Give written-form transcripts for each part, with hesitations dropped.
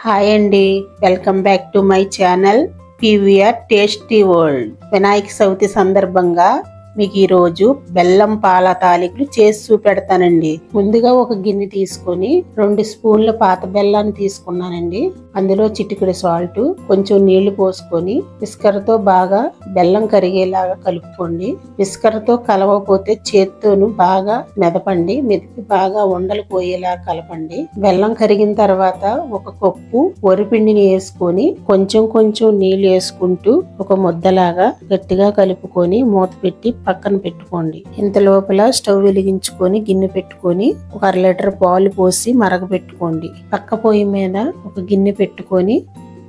Hi అండి, welcome back to my channel PVR tasty world. Vinayaka Chavithi సందర్భంగా మీకు ఈరోజు బెల్లం పాల తాలికలు చేసి చూపెడతానండి. ముందుగా ఒక గిన్నె తీసుకొని 2 స్పూన్ల పాత బెల్లాన్ని తీసుకున్నానండి. అందులో చిటికెడు సాల్ట్, కొంచెం నీళ్లు పోసుకొని విస్కర్తో బాగా బెల్లం కరిగేలాగా కలుపుకోండి. విస్కర్తో కలవకపోతే చేత్తోను బాగా మెదపండి. మెదిపి బాగా ఉండలు పోయేలా కలపండి. బెల్లం కరిగిన తర్వాత ఒక కప్పు వరిపిండిని వేసుకొని కొంచెం కొంచెం నీళ్లు వేసుకుంటూ ఒక ముద్దలాగా గట్టిగా కలుపుకొని మూత పెట్టి పక్కన పెట్టుకోండి. ఇంత లోపల స్టవ్ వెలిగించుకొని గిన్నె పెట్టుకొని ఒక 1/2 లీటర్ పాలు పోసి మరగబెట్టుకోండి. పక్క పొయ్యి మీద ఒక గిన్నె పెట్టుకొని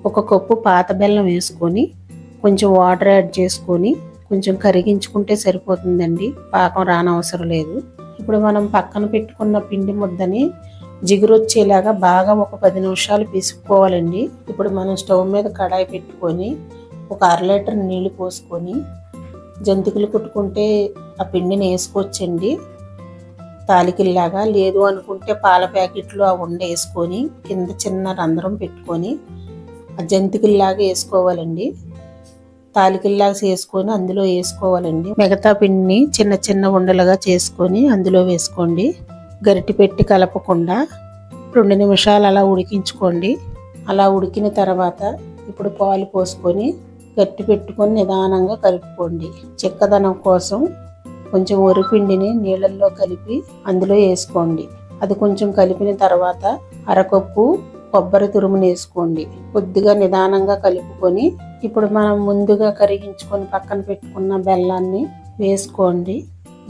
ఒక కప్పు పాత బెల్లం వేసుకొని కొంచెం వాటర్ యాడ్ చేసుకొని కొంచెం కరిగించుకుంటే సరిపోతుందండి. పాకం రానవసరం లేదు. ఇప్పుడు మనం పక్కన పెట్టుకున్న పిండి ముద్దని జిగురు వచ్చేలాగా బాగా ఒక 10 నిమిషాలు పిసుక్కోవాలండి. ఇప్పుడు మనం స్టవ్ మీద కడాయి పెట్టుకొని ఒక 1/2 లీటర్ నీళ్లు పోసుకొని జంతికలు కుట్టుకుంటే ఆ పిండిని వేసుకోవచ్చండి తాలికల్లాగా. లేదు అనుకుంటే పాల ప్యాకెట్లు ఆ ఉండ వేసుకొని కింద చిన్న రంధ్రం పెట్టుకొని ఆ జంతికల్లాగా వేసుకోవాలండి. తాలికల్లాగా చేసుకొని అందులో వేసుకోవాలండి. మిగతా పిండిని చిన్న చిన్న ఉండలుగా చేసుకొని అందులో వేసుకోండి. గరిటె పెట్టి కలపకుండా 2 నిమిషాలు అలా ఉడికించుకోండి. అలా ఉడికిన తర్వాత ఇప్పుడు పాలు పోసుకొని గట్టి పెట్టుకొని నిదానంగా కలుపుకోండి. చిక్కదనం కోసం కొంచెం వరిపిండిని నీళ్ళల్లో కలిపి అందులో వేసుకోండి. అది కొంచెం కలిపిన తర్వాత అరకప్పు కొబ్బరి తురుముని వేసుకోండి. కొద్దిగా నిదానంగా కలుపుకొని ఇప్పుడు మనం ముందుగా కరిగించుకొని పక్కన పెట్టుకున్న బెల్లాన్ని వేసుకోండి.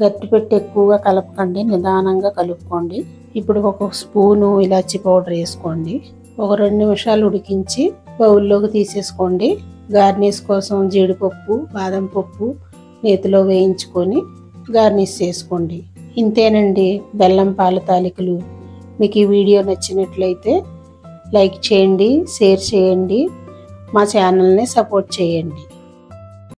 గట్టి పెట్టి ఎక్కువగా కలపకండి, నిదానంగా కలుపుకోండి. ఇప్పుడు ఒక స్పూను ఇలాచి పౌడర్ వేసుకోండి. ఒక 2 నిమిషాలు ఉడికించి బౌల్లోకి తీసేసుకోండి. గార్నిష్ కోసం జీడిపప్పు, బాదం పప్పు నేతిలో వేయించుకొని గార్నిష్ చేసుకోండి. ఇంతేనండి బెల్లం పాల తాలికలు. మీకు ఈ వీడియో నచ్చినట్లయితే లైక్ చేయండి, షేర్ చేయండి, మా ఛానల్ని సపోర్ట్ చేయండి.